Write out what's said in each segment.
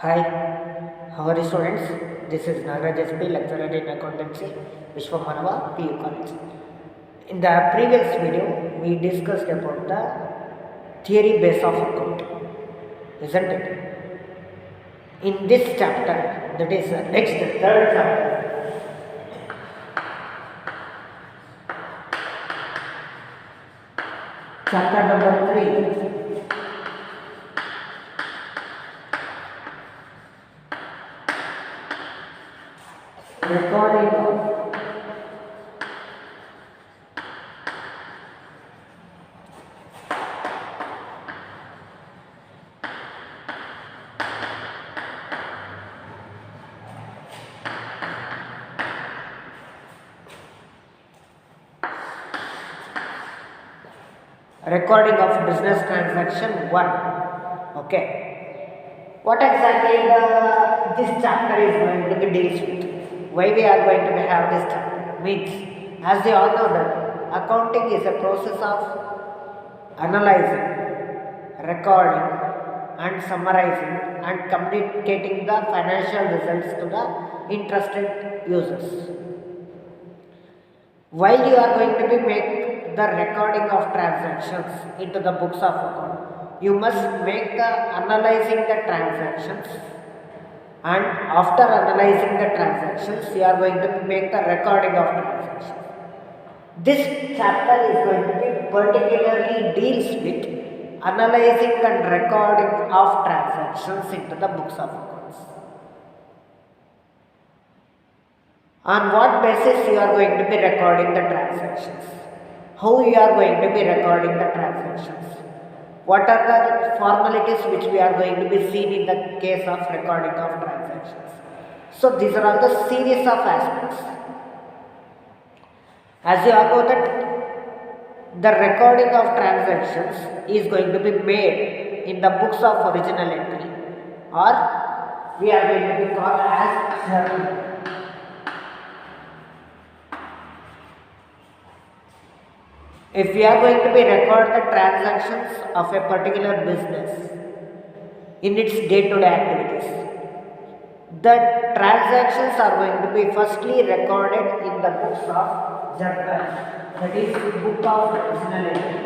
Hi, how are you students? This is Nagaraj SP, lecturer in accountancy, Vishwamanava PU College. In the previous video, we discussed about the theory base of accounting, isn't it? In this chapter, that is next third chapter, chapter number 3, recording of business transaction 1. Okay. What exactly this chapter is going to be deals with? Why we are going to have this chapter? Means, as we all know that accounting is a process of analyzing, recording, and summarizing and communicating the financial results to the interested users. While you are going to be make the recording of transactions into the books of account, you must make the analyzing the transactions, and after analyzing the transactions, you are going to make the recording of transactions. This chapter is going to be particularly deals with analyzing and recording of transactions into the books of accounts. On what basis you are going to be recording the transactions? How you are going to be recording the transactions? What are the formalities which we are going to be seen in the case of recording of transactions? So these are all the series of aspects. As you all know that the recording of transactions is going to be made in the books of original entry, or we are going to be called as journal. If we are going to be record the transactions of a particular business in its day-to-day activities, the transactions are going to be firstly recorded in the books of journal, that is book of original entry.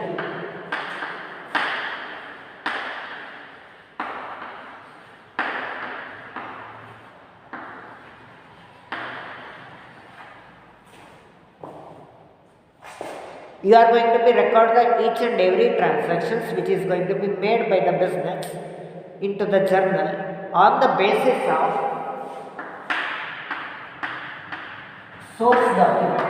You are going to be record the each and every transactions which is going to be made by the business into the journal on the basis of source document.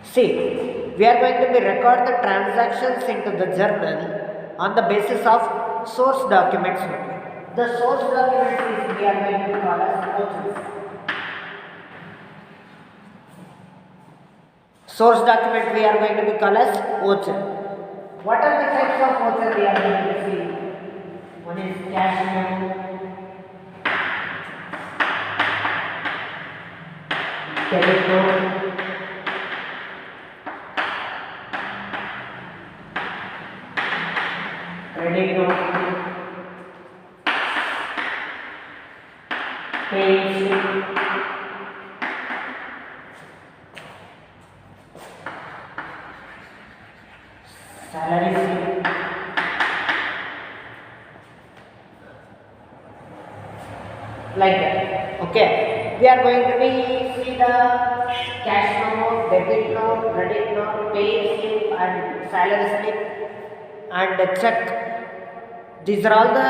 See, we are going to be record the transactions into the journal on the basis of source documents only. The source documents is we are going to call as OCHs. Source document we are going to be called as OCHR. What are the types of OCHR we are going to see? One is cash memo, debit note, credit note, pay slip, salary slip, like that. Okay, we are going to be see the cash memo, debit note, credit note, pay slip, and salary slip, and the check. These are all the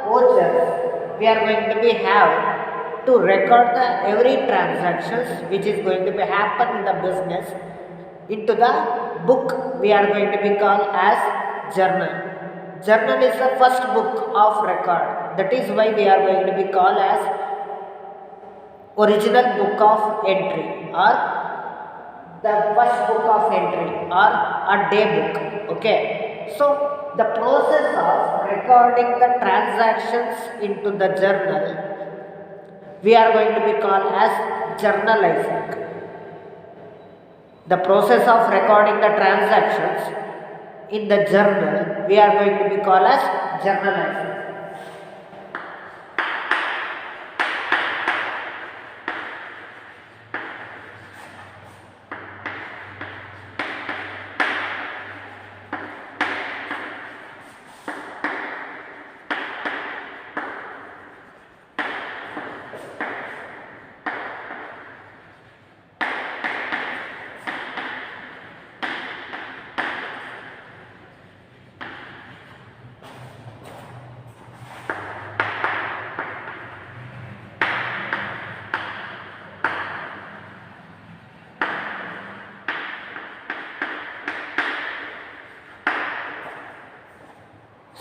vouchers we are going to be have to record the every transactions which is going to be happen in the business into the book we are going to be called as journal. Journal is the first book of record. That is why we are going to be called as original book of entry, or the first book of entry, or a day book. Okay. So the process of recording the transactions into the journal we are going to be called as journalizing. The process of recording the transactions in the journal, we are going to be called as journalizer.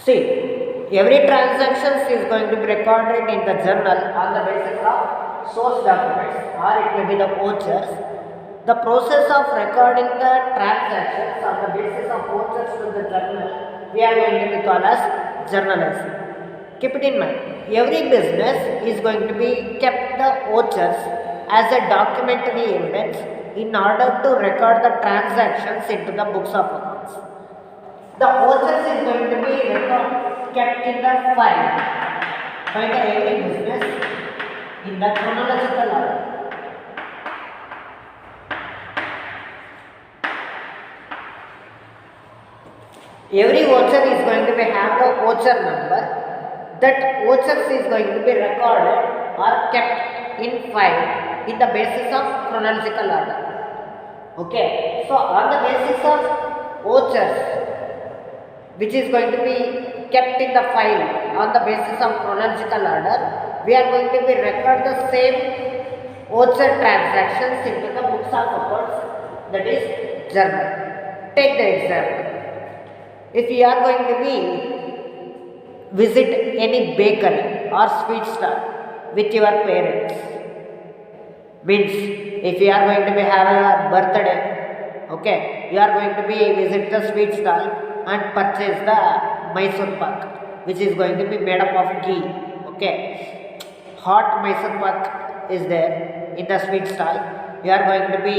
See, every transaction is going to be recorded in the journal on the basis of source documents, or it may be the vouchers. The process of recording the transactions on the basis of vouchers to the journal, we are going to be called as journalizing. Keep it in mind, every business is going to be kept the vouchers as a documentary evidence in order to record the transactions into the books of accounts. The vouchers is going to be kept in the file by the every business in the chronological order. Every voucher is going to be have the voucher number. That vouchers is going to be recorded or kept in file in the basis of chronological order. Okay, so on the basis of vouchers, which is going to be kept in the file on the basis of chronological order, we are going to be record the same voucher transactions into the books of accounts, that is journal. Take the example. If you are going to be visit any bakery or sweet stall with your parents, means if you are going to be have a birthday, okay, you are going to be visit the sweet stall and purchase the Mysore pak, which is going to be made up of ghee. Okay, hot Mysore pak is there in the sweet stall. You are going to be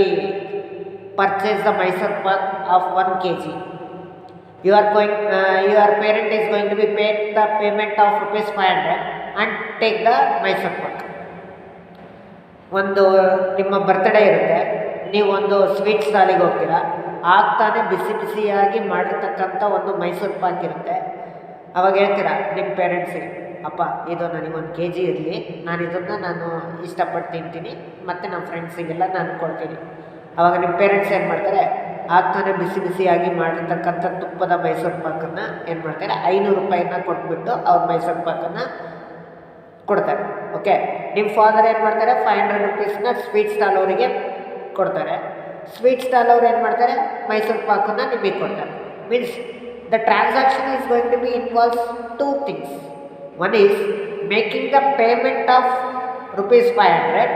purchase the Mysore pak of 1 kg. Your parent is going to be paid the payment of rupees 500 and take the Mysore pak. ಒಂದು ನಿಮ್ಮ birthday ಇರುತ್ತೆ, ನೀವೊಂದು sweet ಸ್ಟಾಲಿಗೆ ಹೋಗ್ತೀರಾ, ಆಗ್ತಾನೆ ಬಿಸಿ ಬಿಸಿಯಾಗಿ ಮಾಡಿರ್ತಕ್ಕಂಥ ಒಂದು ಮೈಸೂರು ಪಾಕ್ ಇರುತ್ತೆ. ಅವಾಗ ಹೇಳ್ತೀರಾ ನಿಮ್ಮ ಪೇರೆಂಟ್ಸಿಗೆ, ಅಪ್ಪ ಇದು ನನಗೆ 1 kg ಇರಲಿ, ನಾನು ಇಷ್ಟಪಟ್ಟು ತಿಂತೀನಿ ಮತ್ತು ನಮ್ಮ ಫ್ರೆಂಡ್ಸಿಗೆಲ್ಲ ನಾನು ಕೊಡ್ತೀನಿ. ಆವಾಗ ನಿಮ್ಮ ಪೇರೆಂಟ್ಸ್ ಏನು ಮಾಡ್ತಾರೆ, ಆಗ್ತಾನೆ ಬಿಸಿ ಬಿಸಿಯಾಗಿ ಮಾಡಿರ್ತಕ್ಕಂಥ ತುಪ್ಪದ ಮೈಸೂರು ಪಾಕನ್ನು ಏನು ಮಾಡ್ತಾರೆ, 500 ರೂಪಾಯಿನ ಕೊಟ್ಬಿಟ್ಟು ಅವ್ರ ಮೈಸೂರು ಪಾಕನ್ನು ಕೊಡ್ತಾರೆ. ಓಕೆ, ನಿಮ್ಮ ಫಾದರ್ ಏನು ಮಾಡ್ತಾರೆ, 500 ರೂಪೀಸ್ನ ಸ್ವೀಟ್ ಸ್ಟಾಲ್ ಅವರಿಗೆ ಕೊಡ್ತಾರೆ. ಸ್ವೀಟ್ ಸ್ಟಾಲ್ ಅವ್ರು ಏನು ಮಾಡ್ತಾರೆ, ಮೈಸೂರು ಪಾಕನ್ನು ನಿಮಗೆ ಕೊಡ್ತಾರೆ. Means the transaction is going to be involves 2 things. One is making the payment of rupees 500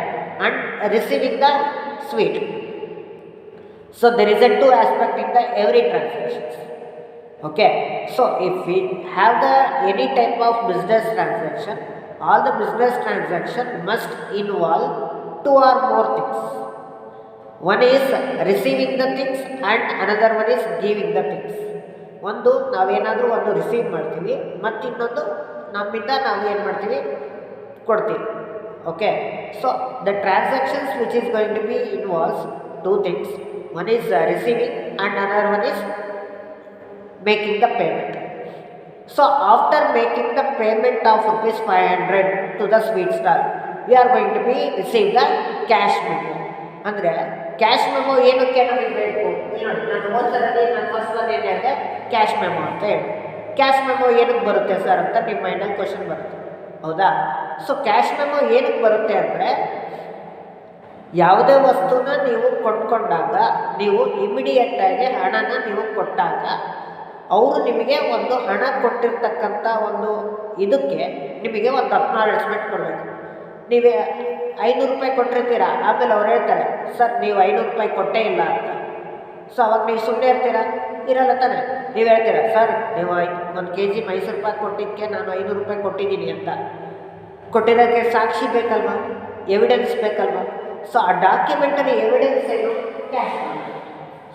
and receiving the sweet. So there is a 2 aspect in the every transactions. Okay, so if we have the any type of business transaction, all the business transaction must involve 2 or more things. One is receiving the things and another one is giving the things. ಒಂದು ನಾವೇನಾದರೂ ಒಂದು receive ಮಾಡ್ತೀವಿ, ಮತ್ತು ಇನ್ನೊಂದು ನಮ್ಮಿಂದ ನಾವು ಏನು ಮಾಡ್ತೀವಿ, ಕೊಡ್ತೀವಿ. Okay, so the transactions which is going to be involves 2 things. One is receiving and another one is making the payment. So after making the payment of rupees 500 to the sweet stall, we are going to be receive the cash memo. ಅಂದರೆ cash memo ಏನಕ್ಕೆ ನಮಗೆ ಬೇಕು? ನಾನು ಓದ್ಸರಲ್ಲಿ ನಾನು first one ಏನು ಹೇಳಿದೆ, cash memo ಅಂತ ಹೇಳಿ. ಕ್ಯಾಶ್ ಮೆಮೊ ಏನಕ್ಕೆ ಬರುತ್ತೆ ಸರ್ ಅಂತ ನಿಮ್ಮ ಮೈಂಡಲ್ಲಿ ಕ್ವಶನ್ ಬರುತ್ತೆ, ಹೌದಾ? ಸೊ ಕ್ಯಾಶ್ ಮೆಮೊ ಏನಕ್ಕೆ ಬರುತ್ತೆ ಅಂದರೆ, ಯಾವುದೇ ವಸ್ತುನ ನೀವು ಕೊಂಡ್ಕೊಂಡಾಗ ನೀವು ಇಮಿಡಿಯೇಟಾಗಿ ಹಣನ ನೀವು ಕೊಟ್ಟಾಗ ಅವರು ನಿಮಗೆ ಒಂದು ಹಣ ಕೊಟ್ಟಿರ್ತಕ್ಕಂಥ ಒಂದು ಇದಕ್ಕೆ ನಿಮಗೆ ಒಂದು ಅಕ್ನಾಲೆಜ್ಮೆಂಟ್ ಕೊಡಬೇಕು. ನೀವೇ 500 ರೂಪಾಯಿ ಕೊಟ್ಟಿರ್ತೀರಾ, ಆಮೇಲೆ ಅವ್ರು ಹೇಳ್ತಾರೆ ಸರ್ ನೀವು 500 ರೂಪಾಯಿ ಕೊಟ್ಟೇ ಇಲ್ಲ ಅಂತ. ಸೊ ಅವಾಗ ನೀವು ಸುಮ್ಮನೆ ಇರಲ್ಲ ತಾನೆ. ನೀವು ಹೇಳ್ತೀರಾ ಸರ್ ನೀವು 1 kg ಮೈಸೂರು ಪಾಕ್ ಕೊಟ್ಟಿದ್ದಕ್ಕೆ ನಾನು 500 ರೂಪಾಯಿ ಕೊಟ್ಟಿದ್ದೀನಿ ಅಂತ. ಕೊಟ್ಟಿರೋಕ್ಕೆ ಸಾಕ್ಷಿ ಬೇಕಲ್ವ, ಎವಿಡೆನ್ಸ್ ಬೇಕಲ್ವ? ಸೊ ಆ ಡಾಕ್ಯುಮೆಂಟರಿ ಎವಿಡೆನ್ಸ್ ಏನು? Cash memo.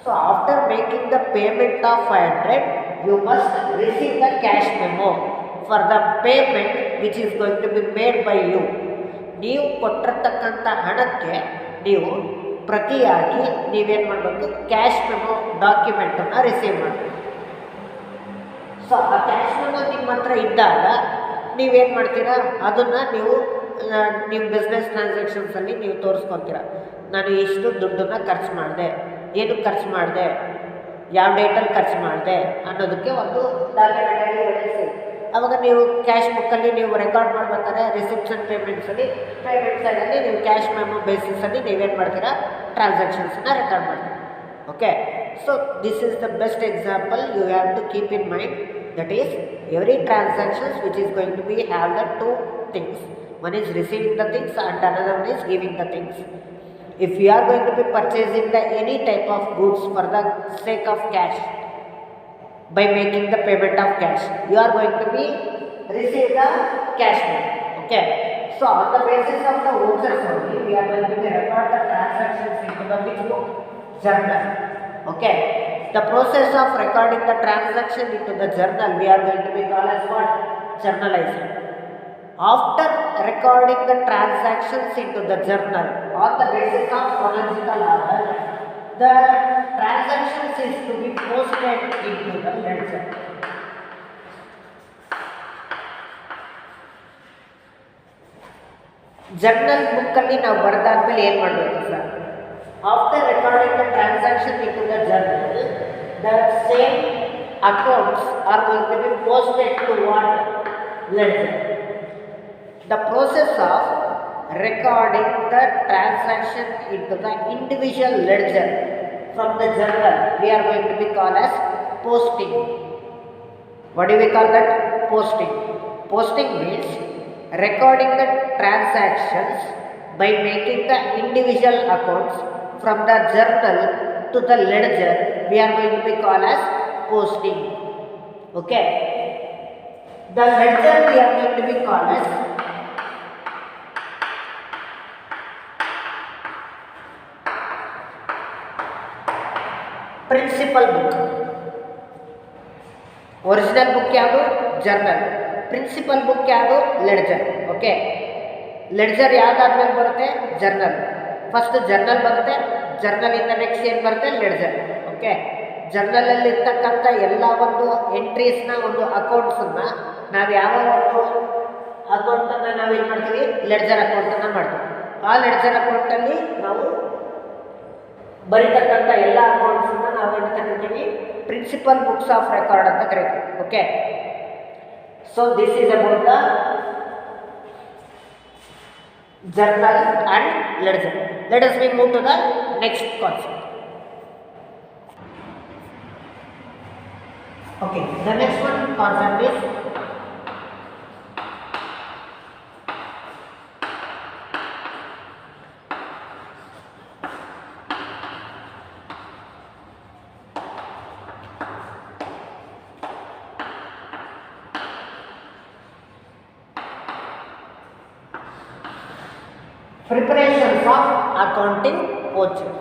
So after making the payment of 500, you must receive the cash memo for the payment which is going to be made by you. ನೀವು ಕೊಟ್ಟಿರ್ತಕ್ಕಂಥ ಹಣಕ್ಕೆ ನೀವು ಪ್ರತಿಯಾಗಿ ನೀವೇನು ಮಾಡಬೇಕು, ಕ್ಯಾಶ್ ಮೆಮೊ ಡಾಕ್ಯುಮೆಂಟನ್ನು ರಿಸೀವ್ ಮಾಡಬೇಕು. ಸೊ ಆ ಕ್ಯಾಶ್ ಮೆಮೊ ನಿಮ್ಮ ಹತ್ರ ಇದ್ದಾಗ ನೀವೇನು ಮಾಡ್ತೀರಾ, ಅದನ್ನು ನೀವು ಬಿಸ್ನೆಸ್ ಟ್ರಾನ್ಸಾಕ್ಷನ್ಸಲ್ಲಿ ನೀವು ತೋರಿಸ್ಕೊತೀರ. ನಾನು ಇಷ್ಟು ದುಡ್ಡನ್ನು ಖರ್ಚು ಮಾಡಿದೆ, ಏನಕ್ಕೆ ಖರ್ಚು ಮಾಡಿದೆ, ಯಾವ ಡೇಟಲ್ಲಿ ಖರ್ಚು ಮಾಡಿದೆ ಅನ್ನೋದಕ್ಕೆ ಒಂದು ಡಾಕ್ಯುಮೆಂಟಲ್ಲಿ ಹೇಳಿಸಿ. ಆವಾಗ ನೀವು ಕ್ಯಾಶ್ ಬುಕ್ಕಲ್ಲಿ ನೀವು ರೆಕಾರ್ಡ್ ಮಾಡಬೇಕಾದ್ರೆ ರಿಸಿಪ್ಷನ್ ಪೇಮೆಂಟ್ ಸೈಡಲ್ಲಿ ನೀವು ಕ್ಯಾಶ್ ಮೆಮೊ ಬೇಸಿಸಲ್ಲಿ ನೀವೇನು ಮಾಡ್ತೀರಾ, ಟ್ರಾನ್ಸಾಕ್ಷನ್ಸನ್ನ ರೆಕಾರ್ಡ್ ಮಾಡ್ತೀರಾ. Okay, so this is the best example you have to keep in mind. That is every transactions which is going to be have the two things. One is receiving the things and another one is giving the things. If you are going to be purchasing the any type of goods for the sake of cash, by making the payment of cash, you are going to be receive the cash money. Okay, so on the basis of the vouchers only, we are going to be record the transactions into the which book? Journal. Okay, the process of recording the transaction into the journal we are going to be called as what? Journalizing. After recording the transactions into the journal on the basis of chronological order, the transactions is to be posted into the ledger. Journal book ಅಲ್ಲಿ ನಾವು ಬರೆದಾದ್ಮೇಲೆ ಏನು ಮಾಡಬೇಕು sir? After recording the transaction into the journal, the same accounts are going to be posted to what? Ledger. The process of recording the transaction into the individual ledger from the journal we are going to be called as posting. What do we call that? Posting. Posting means recording the transactions by making the individual accounts from the journal to the ledger we are going to be called as posting. Okay, the ledger we are going to be called as principal book. Original book ಯಾವುದು? Journal. Principal book ಯಾವುದು? Ledger. Okay, ledger ಯಾವುದಾದ್ಮೇಲೆ ಬರುತ್ತೆ? Journal. First journal ಬರುತ್ತೆ, ಜರ್ನಲಿಂದ next ಏನು ಬರುತ್ತೆ? Ledger. Okay, ಜರ್ನಲಲ್ಲಿ ಇರ್ತಕ್ಕಂಥ ಎಲ್ಲ ಒಂದು ಎಂಟ್ರೀಸ್ನ ಒಂದು ಅಕೌಂಟ್ಸನ್ನು ನಾವು ಯಾವ ಒಂದು ಅಕೌಂಟನ್ನು ನಾವೇನು ಮಾಡ್ತೀವಿ? ಲೆಡ್ಜರ್ ಅಕೌಂಟನ್ನು ಮಾಡ್ತೀವಿ. ಆ ಲೆಡ್ಜರ್ ಅಕೌಂಟಲ್ಲಿ ನಾವು ಬರೀತಕ್ಕಂಥ ಎಲ್ಲ ಅಕೌಂಟ್ಸನ್ನು ನಾವೇನು ಕರಿತೀವಿ? ಪ್ರಿನ್ಸಿಪಲ್ ಬುಕ್ಸ್ ಆಫ್ ರೆಕಾರ್ಡ್ ಅಂತ ಕರಿತೀವಿ. Okay, so this is about the journal and ledger. Let us move to the next concept. Okay, the next one concept is preparations of accounting voucher.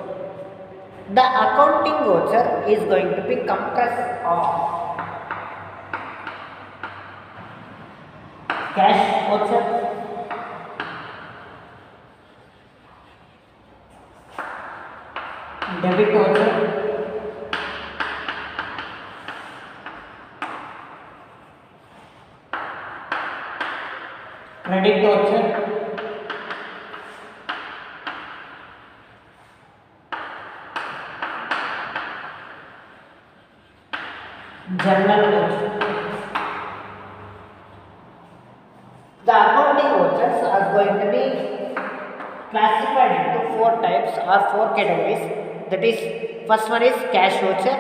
The accounting voucher is going to be compressed of cash voucher, debit voucher, credit voucher, journal voucher. The accounting vouchers are going to be classified into 4 types or 4 categories. That is, first one is cash voucher,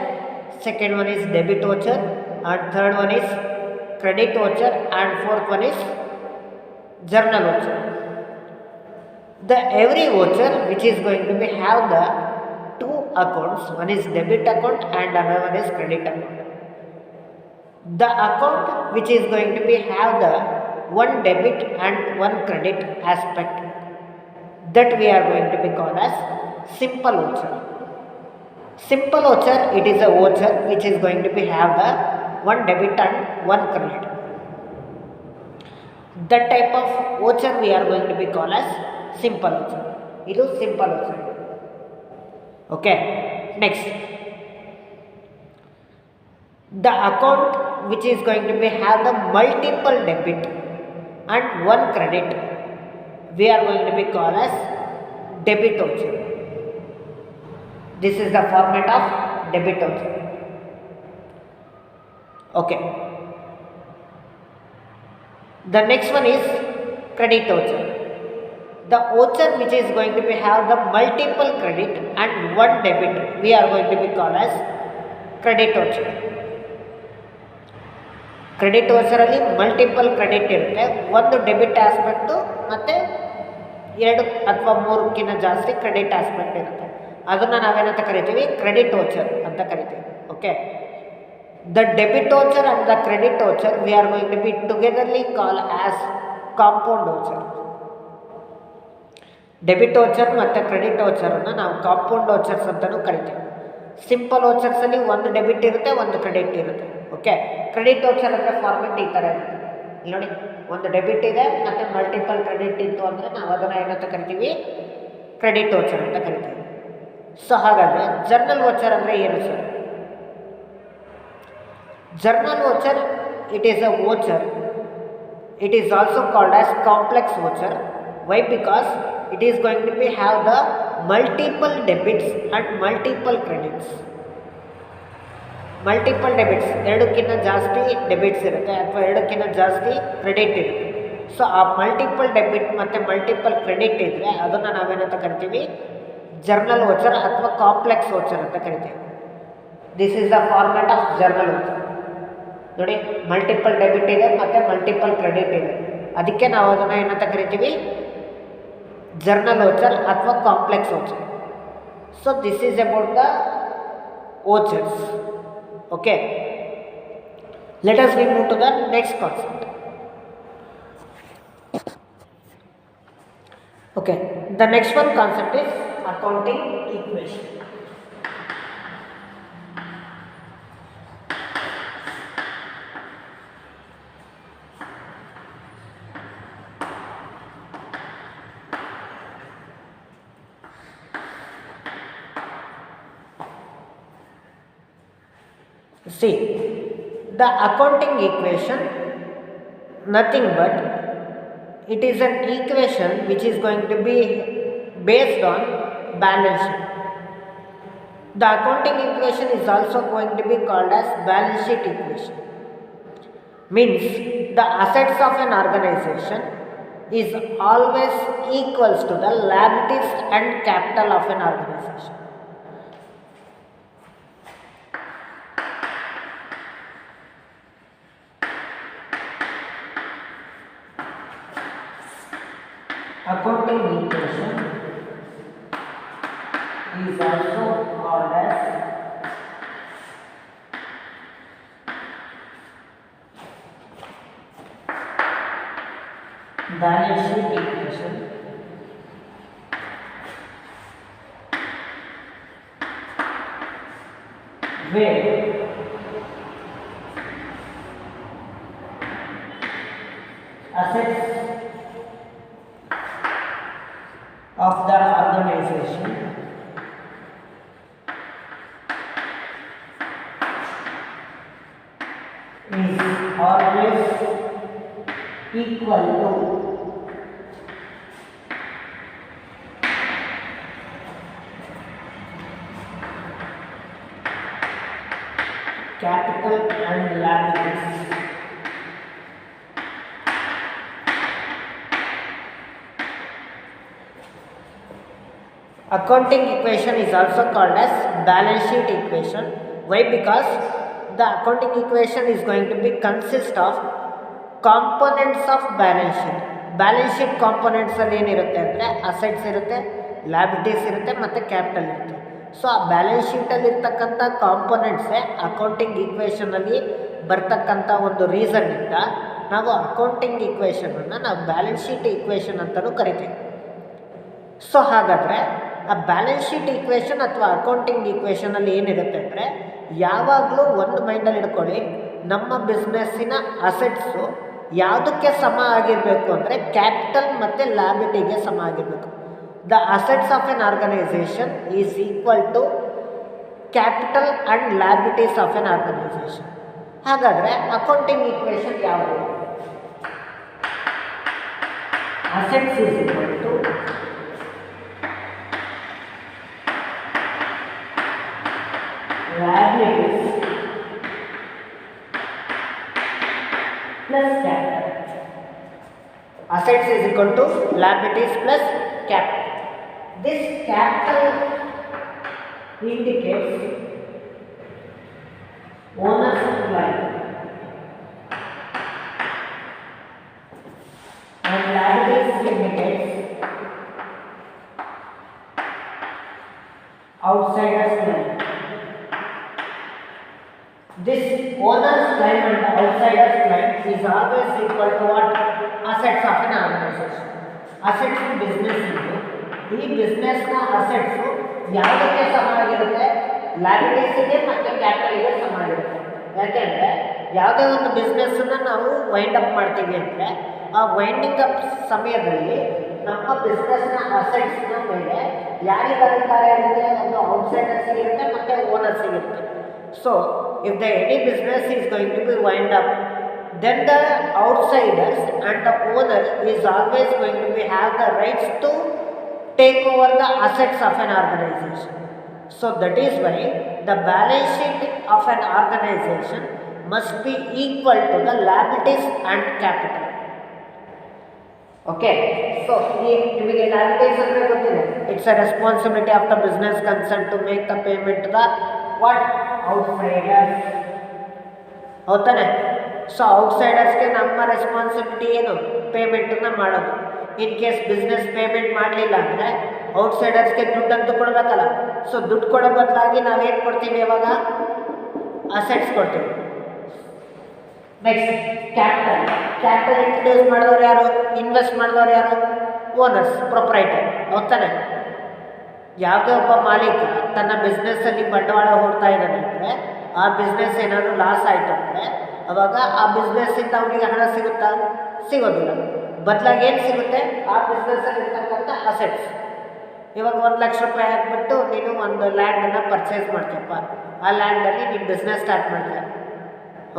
second one is debit voucher, and third one is credit voucher, and fourth one is journal voucher. The every voucher which is going to be have the 2 accounts, one is debit account and another one is credit account. The account which is going to be have the one debit and one credit aspect, that we are going to be called as simple voucher. Simple voucher, it is a voucher which is going to be have the one debit and one credit. That type of voucher we are going to be called as simple voucher. It is simple voucher. Okay. Next, the account which is going to be have the multiple debit and one credit, we are going to be called as debit voucher. This is the format of debit voucher. Okay. The next one is credit voucher. The voucher which is going to be have the multiple credit and one debit, we are going to be called as credit voucher. Credit ವೌಚರಲ್ಲಿ multiple credit ಇರುತ್ತೆ, ಒಂದು debit aspect ಮತ್ತು 2 ಅಥವಾ 3ಕ್ಕಿಂತ ಜಾಸ್ತಿ credit aspect ಇರುತ್ತೆ. ಅದನ್ನು ನಾವೇನಂತ ಕರಿತೀವಿ, ಕ್ರೆಡಿಟ್ ವೌಚರ್ ಅಂತ ಕರಿತೀವಿ. Okay. The debit voucher and the credit voucher we are going to be ಟುಗೆದರ್ಲಿ call as compound voucher. Debit voucher ಮತ್ತು ಕ್ರೆಡಿಟ್ ವೌಚರನ್ನು ನಾವು ಕಾಂಪೌಂಡ್ ವೌಚರ್ಸ್ ಅಂತಲೂ ಕರಿತೀವಿ. ಸಿಂಪಲ್ ವೌಚರ್ಸಲ್ಲಿ ಒಂದು ಡೆಬಿಟ್ ಇರುತ್ತೆ, ಒಂದು ಕ್ರೆಡಿಟ್ ಇರುತ್ತೆ. ಓಕೆ. ಕ್ರೆಡಿಟ್ ವೌಚರ್ ಅಂದರೆ ಫಾರ್ಮೆಟ್ ಈ ಥರ ಇರುತ್ತೆ. ಇಲ್ಲಿ ನೋಡಿ, ಒಂದು ಡೆಬಿಟ್ ಇದೆ ಮತ್ತು ಮಲ್ಟಿಪಲ್ ಕ್ರೆಡಿಟ್ ಇತ್ತು ಅಂದರೆ ನಾವು ಅದನ್ನು ಏನಂತ ಕರಿತೀವಿ, ಕ್ರೆಡಿಟ್ ವೌಚರ್ ಅಂತ ಕರಿತೀವಿ. ಸೊ ಹಾಗಾದರೆ ಜರ್ನಲ್ ವೌಚರ್ ಅಂದರೆ ಏನು ಸರ್? Journal voucher, it is a voucher. It is also called as complex voucher. Why? Because it is going to be have the multiple debits and multiple credits. Multiple debits, 2ಕ್ಕಿಂತ ಜಾಸ್ತಿ debits ಇರುತ್ತೆ ಅಥವಾ 2ಕ್ಕಿಂತ ಜಾಸ್ತಿ credit ಇರುತ್ತೆ. So ಆ multiple debit ಮತ್ತು multiple credit ಇದ್ದರೆ ಅದನ್ನು ನಾವೇನಂತ ಕರಿತೀವಿ, ಜರ್ನಲ್ ವೌಚರ್ ಅಥವಾ ಕಾಂಪ್ಲೆಕ್ಸ್ ವೌಚರ್ ಅಂತ ಕರಿತೀವಿ. This is the format of journal voucher. ನೋಡಿ, ಮಲ್ಟಿಪಲ್ ಡೆಬಿಟ್ ಇದೆ ಮತ್ತು ಮಲ್ಟಿಪಲ್ ಕ್ರೆಡಿಟ್ ಇದೆ, ಅದಕ್ಕೆ ನಾವು ಅದನ್ನು ಏನಂತ ಕರಿತೀವಿ, ಜರ್ನಲ್ ವೌಚರ್ ಅಥವಾ complex voucher. So this is about the vouchers. Okay, let us move to the next concept. Okay, the next one concept is accounting equation. See, the accounting equation, nothing but it is an equation which is going to be based on balance sheet. The accounting equation is also going to be called as balance sheet equation. Means the assets of an organization is always equals to the liabilities and capital of an organization. Accounting equation is also called as balance sheet equation. Where assets of the organization is always equal to capital and liabilities. Accounting equation is also called as balance sheet equation. Why? Because the accounting equation is going to be consist of components of balance sheet. Balance sheet components ಅಲ್ಲಿ ಏನಿರುತ್ತೆ ಅಂದರೆ assets ಇರುತ್ತೆ, liabilities ಇರುತ್ತೆ ಮತ್ತು capital ಇರುತ್ತೆ. So ಆ balance ಶೀಟಲ್ಲಿ ಇರ್ತಕ್ಕಂಥ ಕಾಂಪೊನೆಂಟ್ಸೇ accounting ಈಕ್ವೇಷನಲ್ಲಿ ಬರ್ತಕ್ಕಂಥ ಒಂದು ರೀಸನ್ನಿಂದ ನಾವು ಅಕೌಂಟಿಂಗ್ ಈಕ್ವೇಷನನ್ನು ನಾವು ಬ್ಯಾಲೆನ್ಸ್ ಶೀಟ್ ಈಕ್ವೇಷನ್ ಅಂತಲೂ ಕರಿತೀವಿ. ಸೊ ಹಾಗಾದರೆ ಆ ಬ್ಯಾಲೆನ್ಸ್ ಶೀಟ್ ಈಕ್ವೇಷನ್ ಅಥವಾ ಅಕೌಂಟಿಂಗ್ ಈಕ್ವೇಷನಲ್ಲಿ ಏನಿರುತ್ತೆ ಅಂದರೆ, ಯಾವಾಗಲೂ ಒಂದು ಮೈಂಡಲ್ಲಿ ಇಟ್ಕೊಳ್ಳಿ, ನಮ್ಮ ಬಿಸ್ನೆಸ್ಸಿನ ಅಸೆಟ್ಸು ಯಾವುದಕ್ಕೆ ಸಮ ಆಗಿರಬೇಕು ಅಂದರೆ ಕ್ಯಾಪಿಟಲ್ ಮತ್ತು ಲ್ಯಾಬಿಲಿಟಿಗೆ ಸಮ ಆಗಿರಬೇಕು. The assets of an organisation is equal to capital and liabilities of an organisation. ಹಾಗಾದರೆ ಅಕೌಂಟಿಂಗ್ ಈಕ್ವೇಷನ್ ಯಾವುದು? Assets is equal to liabilities plus capital. Assets is equal to liabilities plus capital. This capital indicates owner's line and liabilities indicates outsider's line. This owner's claim and outsider's claim is always equal to what? Assets of an organization. Assets business into ಈ ಬಿಸ್ನೆಸ್ನ assets ಯಾವುದಕ್ಕೆ ಸಮ ಆಗಿರುತ್ತೆ? ಲಯಬಿಲಿಟೀಸಿಗೆ ಮತ್ತು ಕ್ಯಾಪಿಟಲ್ಗೆ ಸಮ ಆಗಿರುತ್ತೆ. ಯಾಕೆಂದರೆ ಯಾವುದೇ ಒಂದು ಬಿಸ್ನೆಸ್ಸನ್ನು ನಾವು ವೈಂಡ್ ಅಪ್ ಮಾಡ್ತೀವಿ ಅಂದರೆ, ಆ ವೈಂಡಿಂಗ್ ಅಪ್ ಸಮಯದಲ್ಲಿ ನಮ್ಮ ಬಿಸ್ನೆಸ್ನ ಅಸೆಟ್ಸ್ನ ಮೇಲೆ ಯಾರಿಗೆ ಅಧಿಕಾರ ಇರುತ್ತೆ? ಒಂದು ಔಟ್ಸೈಡರ್ಸಿಗಿರುತ್ತೆ ಮತ್ತು ಓನರ್ಸಿಗಿರುತ್ತೆ. So, if any business is going to be wind up, then the outsiders and the owner is always going to be have the rights to take over the assets of an organization. So that is why the balance sheet of an organization must be equal to the liabilities and capital. Okay, so ನಿಮಗೆ liabilities ಅಂದರೆ ಗೊತ್ತಿದೆ. It's a responsibility of the business concerned to make the payment to the what? Outsiders. ಹೌದಾನೆ? So ಔಟ್ಸೈಡರ್ಸ್ಗೆ ನಮ್ಮ responsibility ಏನು? ಪೇಮೆಂಟನ್ನು ಮಾಡೋದು. In case business payment ಮಾಡಲಿಲ್ಲ ಅಂದರೆ ಔಟ್ಸೈಡರ್ಸ್ಗೆ ದುಡ್ಡಂತೂ ಕೊಡಬೇಕಲ್ಲ. ಸೊ ದುಡ್ಡು ಕೊಡೋ ಬದಲಾಗಿ ನಾವೇನು ಕೊಡ್ತೀವಿ? ಇವಾಗ ಅಸೆಟ್ಸ್ ಕೊಡ್ತೀವಿ. Next capital. ಕ್ಯಾಪಿಟಲ್ ಇಂಟ್ರೊಡ್ಯೂಸ್ ಮಾಡಿದವ್ರು ಯಾರು? ಇನ್ವೆಸ್ಟ್ ಮಾಡಿದವ್ರು ಯಾರು? Owners, proprietor. ಹೌದಾನೆ? ಯಾವುದೇ ಒಬ್ಬ ಮಾಲೀಕ ತನ್ನ ಬಿಸ್ನೆಸ್ಸಲ್ಲಿ ಬಂಡವಾಳ ಹೂಡ್ತಾ ಇದ್ದಾನೆ ಅಂದರೆ, ಆ ಬಿಸ್ನೆಸ್ ಏನಾದರೂ ಲಾಸ್ ಆಯಿತು ಅಂದರೆ ಅವಾಗ ಆ ಬಿಸ್ನೆಸ್ಸಿಂದ ಅವನಿಗೆ ಹಣ ಸಿಗುತ್ತಾ? ಸಿಗೋದಿಲ್ಲ. ಬದಲಾಗಿ ಏನು ಸಿಗುತ್ತೆ? ಆ ಬಿಸ್ನೆಸ್ಸಲ್ಲಿ ಇರ್ತಕ್ಕಂಥ ಅಸೆಟ್ಸ್. ಇವಾಗ 1 ಲಕ್ಷ ರೂಪಾಯಿ ಹಾಕ್ಬಿಟ್ಟು ನೀನು ಒಂದು ಲ್ಯಾಂಡನ್ನು ಪರ್ಚೇಸ್ ಮಾಡ್ತೀಯಪ್ಪ. ಆ ಲ್ಯಾಂಡಲ್ಲಿ ನೀನು ಬಿಸ್ನೆಸ್ ಸ್ಟಾರ್ಟ್ ಮಾಡ್ತೀಯ.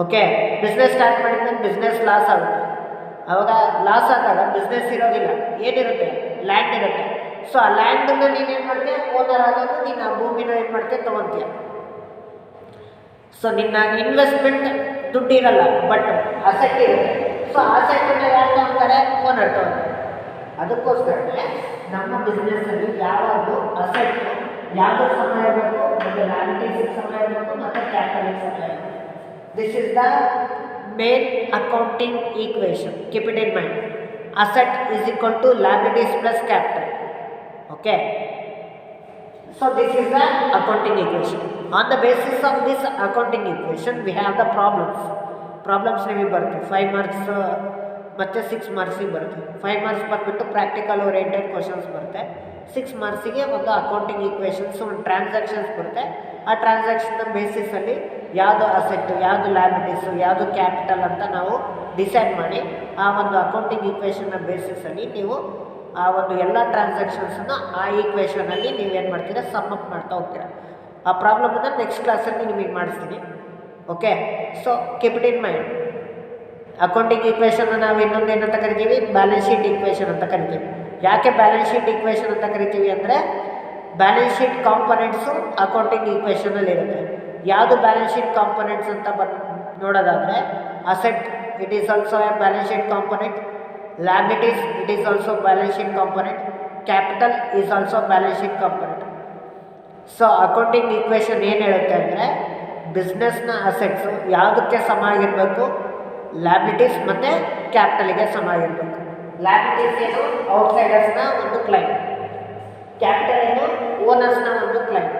ಓಕೆ, ಬಿಸ್ನೆಸ್ ಸ್ಟಾರ್ಟ್ ಮಾಡಿದ್ಮೇಲೆ ಬಿಸ್ನೆಸ್ ಲಾಸ್ ಆಗುತ್ತೆ. ಆವಾಗ ಲಾಸ್ ಆದಾಗ ಬಿಸ್ನೆಸ್ ಇರೋದಿಲ್ಲ, ಏನಿರುತ್ತೆ? ಲ್ಯಾಂಡ್ ಇರುತ್ತೆ. ಸೊ ಆ ಲ್ಯಾಂಡನ್ನು ನೀನೇನು ಮಾಡ್ತೀಯ? ಓನರ್ ಆಗೋದು ನೀನು ಆ ಭೂಮಿನ ಏನು ಮಾಡ್ತೀಯ? ತೊಗೊತೀಯ. ಸೊ ನಿನ್ನ ಇನ್ವೆಸ್ಟ್ಮೆಂಟ್ ದುಡ್ಡು ಇರಲ್ಲ, ಬಟ್ ಅಸೆಟ್ ಇರುತ್ತೆ. ಸೊ ಅಸೆಟ್ಟನ್ನು ಯಾರು ತೊಗೊತಾರೆ? ಓನರ್ ತೊಗೊತಾರೆ. ಅದಕ್ಕೋಸ್ಕರನೇ ನಮ್ಮ ಬಿಸ್ನೆಸ್ಸಲ್ಲಿ ಯಾವಾಗಲೂ ಅಸೆಟ್ ಯಾವುದರ ಸಮ ಇರಬೇಕು? ಒಂದು ಲಯಬಿಲಿಟೀಸಿಗೆ ಸಮ ಇರಬೇಕು ಮತ್ತು ಕ್ಯಾಪಿಟಲಿಗೆ ಸಮ ಇರಬೇಕು. This is the main accounting equation. Keep it in mind. Asset is equal to liabilities plus capital. Okay, so this is the accounting equation. On the basis of this accounting equation we have the problems ನಿಮಗೆ ಬರುತ್ತೆ. 5 marks ಮತ್ತು 6 ಮಾರ್ಕ್ಸಿಗೆ ಬರುತ್ತೆ. 5 marks ಬಂದುಬಿಟ್ಟು practical oriented questions ಬರುತ್ತೆ. 6 ಮಾರ್ಕ್ಸಿಗೆ ಒಂದು accounting equations, ಒಂದು transactions ಬರುತ್ತೆ. ಆ ಟ್ರಾನ್ಸಾಕ್ಷನ್ನ ಬೇಸಿಸಲ್ಲಿ ಯಾವುದು ಅಸೆಟ್ಟು, ಯಾವುದು ಲಯಬಿಲಿಟೀಸು, ಯಾವುದು ಕ್ಯಾಪಿಟಲ್ ಅಂತ ನಾವು ಡಿಸೈಡ್ ಮಾಡಿ ಆ ಒಂದು ಅಕೌಂಟಿಂಗ್ ಈಕ್ವೇಷನ್ನ ಬೇಸಿಸಲ್ಲಿ ನೀವು ಆ ಒಂದು ಎಲ್ಲ ಟ್ರಾನ್ಸಾಕ್ಷನ್ಸನ್ನು ಆ ಈಕ್ವೇಷನಲ್ಲಿ ನೀವೇನು ಮಾಡ್ತೀರಾ? ಸಮ್ ಅಪ್ ಮಾಡ್ತಾ ಹೋಗ್ತೀರಾ. ಆ ಪ್ರಾಬ್ಲಮನ್ನು ನೆಕ್ಸ್ಟ್ ಕ್ಲಾಸಲ್ಲಿ ನಿಮಗೆ ಮಾಡಿಸ್ತೀನಿ. Okay, so keep it in mind. Accounting ಈಕ್ವೇಷನ್ನ ನಾವು ಇನ್ನೊಂದು ಏನಂತ ಕರಿತೀವಿ? ಬ್ಯಾಲೆನ್ಸ್ ಶೀಟ್ ಈಕ್ವೇಷನ್ ಅಂತ ಕರಿತೀವಿ. ಯಾಕೆ ಬ್ಯಾಲೆನ್ಸ್ ಶೀಟ್ ಈಕ್ವೇಷನ್ ಅಂತ ಕರಿತೀವಿ ಅಂದರೆ, ಬ್ಯಾಲೆನ್ಸ್ ಶೀಟ್ ಕಾಂಪೊನೆಂಟ್ಸು ಅಕೌಂಟಿಂಗ್ ಈಕ್ವೇಷನಲ್ಲಿ ಇರುತ್ತೆ. ಯಾವುದು ಬ್ಯಾಲೆನ್ಸ್ ಶೀಟ್ ಕಾಂಪೊನೆಂಟ್ಸ್ ಅಂತ ನೋಡೋದಾದರೆ, asset it is also A balance sheet component. Liabilities, it is also balance sheet component. Capital is also balance sheet component. So accounting equation ಏನು ಹೇಳುತ್ತೆ ಅಂದರೆ, ಬಿಸ್ನೆಸ್ನ assets ಯಾವುದಕ್ಕೆ ಸಮ ಆಗಿರಬೇಕು? ಲಯಬಿಲಿಟೀಸ್ ಮತ್ತು ಕ್ಯಾಪಿಟಲಿಗೆ ಸಮ ಆಗಿರಬೇಕು. ಲಯಬಿಲಿಟೀಸ್ ಏನು? ಔಟ್ಸೈಡರ್ಸ್ನ ಒಂದು ಕ್ಲೈಮ್. ಕ್ಯಾಪಿಟಲ್ ಏನು? ಓನರ್ಸ್ನ ಒಂದು claim.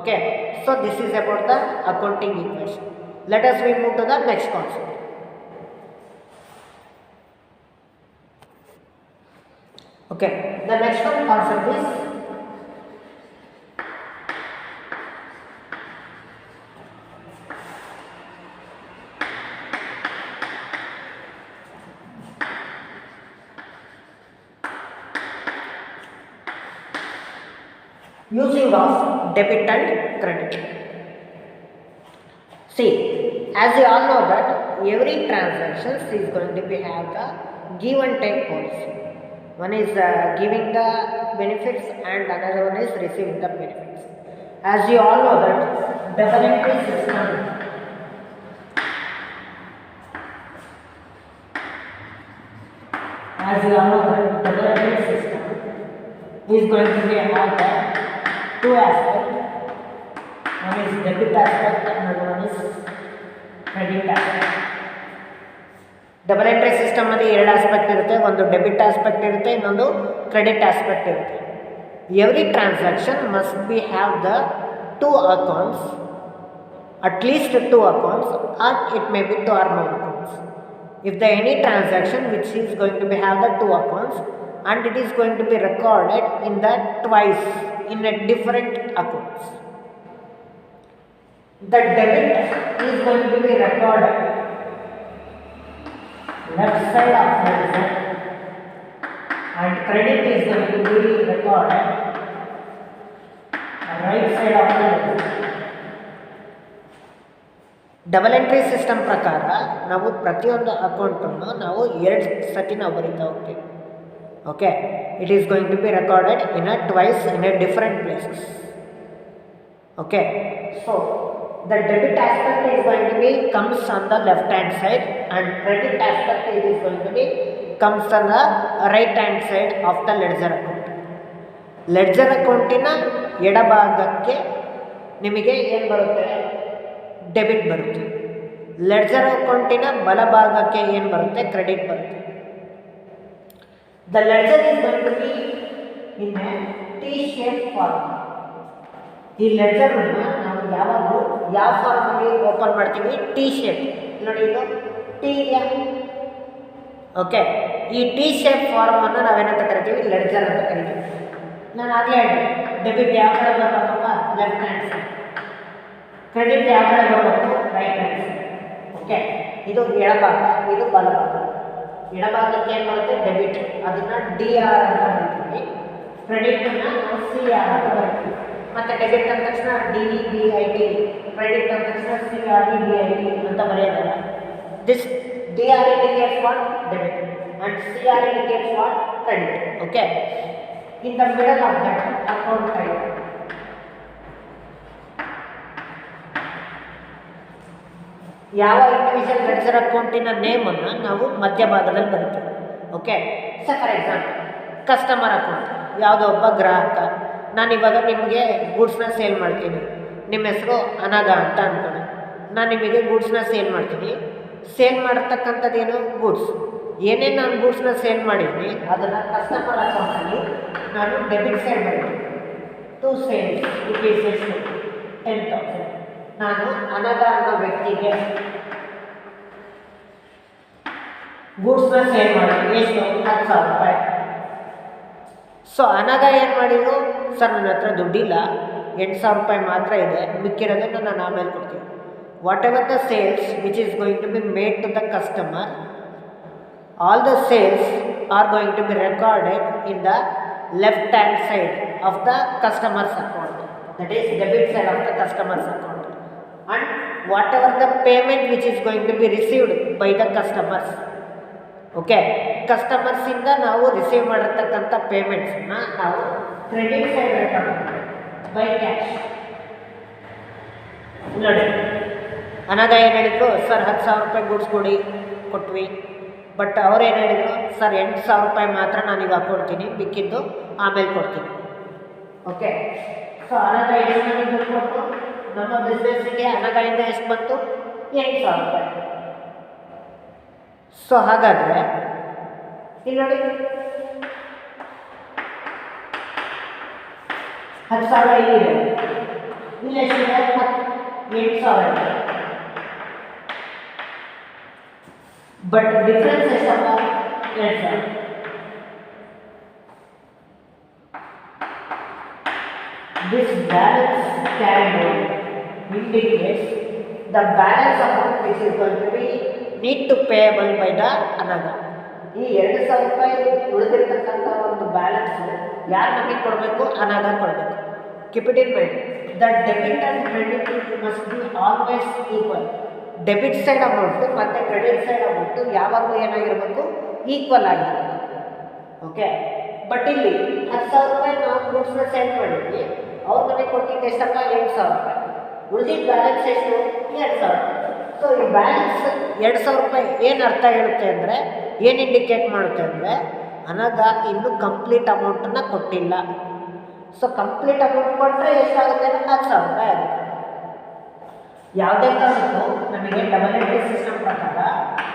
Okay, so this is about the accounting equation. Let us we move to the next concept. Okay, the next one concept is using of debit and credit. See, as you all know that every transaction is going to be have the give and take policy. One is giving the benefits and another one is receiving the benefits. As you all know that double entry system is going to be have the two aspects. One is debit aspect and another one is credit aspect. Double entry ಸಿಸ್ಟಮಲ್ಲಿ ಎರಡು aspect ಇರುತ್ತೆ, ಒಂದು debit aspect ಇರುತ್ತೆ, ಇನ್ನೊಂದು credit aspect ಇರುತ್ತೆ. Every transaction must be have the two accounts, at least two accounts, or it may be two or more accounts. If the any transaction which is going to be have the two accounts and it is going to be recorded in the twice in a different accounts, the debit is going to be recorded left side of the ledger and credit is going to be recorded right side of the ledger. Double entry system ಪ್ರಕಾರ ನಾವು ಪ್ರತಿಯೊಂದು ಅಕೌಂಟನ್ನು ನಾವು ಎರಡು ಸತಿ ನಾವು ಬರೀತಾ ಹೋಗ್ತೀವಿ. Okay, it is going to be recorded in a twice in a different places. Okay, so the debit aspect is going to be comes on the left hand side and credit aspect it is going to be comes on the right hand side of the ledger account. Ledger ಅಕೌಂಟಿನ ಎಡಭಾಗಕ್ಕೆ ನಿಮಗೆ ಏನು ಬರುತ್ತೆ? Debit ಬರುತ್ತೆ. Ledger ಅಕೌಂಟಿನ ಬಲಭಾಗಕ್ಕೆ ಏನು ಬರುತ್ತೆ? ಕ್ರೆಡಿಟ್ ಬರುತ್ತೆ. The ledger is going to be in a T shape form. ಈ ಲೆಡ್ಜರನ್ನು ನಾವು ಯಾವಾಗಲೂ ಯಾವ ಫಾರ್ಮಲ್ಲಿ ಓಪನ್ ಮಾಡ್ತೀವಿ? T shape. ನೋಡಿ, ಇದು ಟಿ ಇದೆಯಾ? ಓಕೆ, ಈ ಟಿ ಶೇಪ್ ಫಾರ್ಮನ್ನು ನಾವೇನಂತ ಕರಿತೀವಿ? ಲೆಡ್ಜರ್ ಅಂತ ಕರಿತೀವಿ. ನಾನು ಆಗಲೇ ಹೇಳಿದೆ, ಡೆಬಿಟ್ ಯಾವ ಕಡೆ ಬರಬೇಕಪ್ಪ? Left hand side. ಕ್ರೆಡಿಟ್ ಯಾವ ಕಡೆ ಬರಬೇಕು? Right hand side. ಓಕೆ, ಇದು ಎಡಭಾಗ, ಇದು ಬಲಭಾಗ. ಎಡಭಾಗಕ್ಕೆ ಏನು ಬರುತ್ತೆ? ಡೆಬಿಟ್. ಅದನ್ನು ಡಿ ಆರ್ ಅಂತ ಬರೀತೀವಿ. ಕ್ರೆಡಿಟನ್ನು ನಾವು ಸಿ ಆರ್ ಅಂತ ಬರೀತೀವಿ. ಮತ್ತು ಡೆಬಿಟ್ ಅಂದ ತಕ್ಷಣ D B I T, credit ಅಂದ ತಕ್ಷಣ C R D B I T ಅಂತ ಬರೆಯೋದಲ್ಲ. This D R indicates what? Debit and C R indicates what? Credit. Okay, in the middle of that account type ಯಾವ individual ledger ಅಕೌಂಟಿನ ನೇಮನ್ನು ನಾವು ಮಧ್ಯಭಾಗದಲ್ಲಿ ಬರೀತೀವಿ. Okay, so for example customer account. ಯಾವುದೋ ಒಬ್ಬ ಗ್ರಾಹಕ, ನಾನಿವಾಗ ನಿಮಗೆ ಗೂಡ್ಸ್ನ ಸೇಲ್ ಮಾಡ್ತೀನಿ. ನಿಮ್ಮ ಹೆಸರು ಅನಾಗ ಅಂತ ಅಂದ್ಕೊಳ್ಳಿ. ನಾನು ನಿಮಗೆ ಗೂಡ್ಸ್ನ ಸೇಲ್ ಮಾಡ್ತೀನಿ. ಸೇಲ್ ಮಾಡಿರ್ತಕ್ಕಂಥದ್ದೇನು? ಗೂಡ್ಸ್. ಏನೇನು ನಾನು ಗೂಡ್ಸ್ನ ಸೇಲ್ ಮಾಡಿದ್ದೀನಿ ಅದನ್ನು ಕಸ್ಟಮರ್ ಅಕೌಂಟಲ್ಲಿ ನಾನು ಡೆಬಿಟ್ ಸೈಡ್ ಮಾಡ್ತೀನಿ. To sales rupees 10,000. ನಾನು ಅನಗ ಅನ್ನೋ ವ್ಯಕ್ತಿಗೆ ಗೂಡ್ಸ್ನ ಸೇಲ್ ಮಾಡ್ತೀನಿ. ಎಷ್ಟು? 10,000 ರೂಪಾಯಿ. ಸೊ ಅನಗ ಏನು ಮಾಡಿದ್ರು? ಸರ್, ನನ್ನ ಹತ್ರ ದುಡ್ಡಿಲ್ಲ, 8,000 ರೂಪಾಯಿ ಮಾತ್ರ ಇದೆ, ಮಿಕ್ಕಿರೋದನ್ನು ನಾನು ಆಮೇಲೆ ಕೊಡ್ತೀನಿ. Whatever the sales which is going to be made to the customer, all the sales are going to be recorded in the left hand side of the customer's account, that is debit side of the customer's account, and whatever the payment which is going to be received by the customers, okay, customers ಇಂದ ನಾವು receive ಮಾಡಿರ್ತಕ್ಕಂಥ ಪೇಮೆಂಟ್ಸ್ನ ನಾವು credit side record ಮಾಡ್ತೀವಿ by cash. ನೋಡಿ, ಅನಾಗ ಏನು ಹೇಳಿದ್ರು? Sir, 10,000 ರೂಪಾಯಿ goods ಕೊಟ್ವಿ. ಬಟ್ ಅವ್ರು ಏನು ಹೇಳಿದರು? ಸರ್, 8,000 ರೂಪಾಯಿ ಮಾತ್ರ ನಾನು ಇವಾಗ ಕೊಡ್ತೀನಿ, ಮಿಕ್ಕಿದ್ದು ಆಮೇಲೆ ಕೊಡ್ತೀನಿ. ಓಕೆ, ಸೊ ಅನಗ ಎಷ್ಟು ದುಡ್ಡು ಕೊಟ್ಟು ನಮ್ಮ ಬಿಸ್ನೆಸ್ಸಿಗೆ ಅನಗದಿಂದ ಎಷ್ಟು ಬಂತು? 8,000 ರೂಪಾಯಿ. ಸೊ ಹಾಗಾದರೆ ಇಲ್ಲಿ ನೋಡಿ, 10,000 ಇಲ್ಲಿದೆ, ಇಲ್ಲಿ ಎಷ್ಟಿದೆ? 8,000 ಇದೆ. But difference is about 8,000. This balance carried over indicates the balance amount which is going to be need to payable by the another. ಈ 2,000 ರೂಪಾಯಿ ಉಳಿದಿರ್ತಕ್ಕಂಥ ಒಂದು ಬ್ಯಾಲೆನ್ಸ್ ಯಾರು ನಮಗೆ ಕೊಡಬೇಕು? ಅನಾಗ ಕೊಡಬೇಕು. keep it in mind. The debit and credit must be always equal. Debit side amount ಮತ್ತು credit side amount ಯಾವಾಗಲೂ ಏನಾಗಿರಬೇಕು, ಈಕ್ವಲ್ ಆಗಿರಬೇಕು. ಓಕೆ, ಬಟ್ ಇಲ್ಲಿ 10,000 ರೂಪಾಯಿ ನಾವು ಗೂಡ್ಸ್ನ ಸೇಲ್ ಮಾಡಿದ್ವಿ, ಅವ್ರು ನಮಗೆ ಕೊಟ್ಟಿದ್ದು ಎಷ್ಟಪ್ಪ, 8,000 ರೂಪಾಯಿ. ಉಳಿದಿದ್ದ ಬ್ಯಾಲೆನ್ಸ್ ಎಷ್ಟು, 2,000 ರೂಪಾಯಿ. ಸೊ ಈ ಬ್ಯಾಲೆನ್ಸ್ 2,000 ರೂಪಾಯಿ ಏನು ಅರ್ಥ ಹೇಳುತ್ತೆ ಅಂದರೆ, ಏನು ಇಂಡಿಕೇಟ್ ಮಾಡುತ್ತೆ ಅಂದರೆ, ಅನಗ ಇನ್ನೂ ಕಂಪ್ಲೀಟ್ ಅಮೌಂಟನ್ನು ಕೊಟ್ಟಿಲ್ಲ. ಸೊ ಕಂಪ್ಲೀಟ್ ಅಮೌಂಟ್ ಕೊಟ್ಟರೆ ಎಷ್ಟಾಗುತ್ತೆ ಅಂದರೆ 10,000 ರೂಪಾಯಿ ಆಗುತ್ತೆ. ಯಾವುದೇ ಕಾರಣಕ್ಕೂ ನಮಗೆ ಡಬಲ್ ಎಂಟ್ರಿ ಸಿಸ್ಟಮ್ ಪ್ರಕಾರ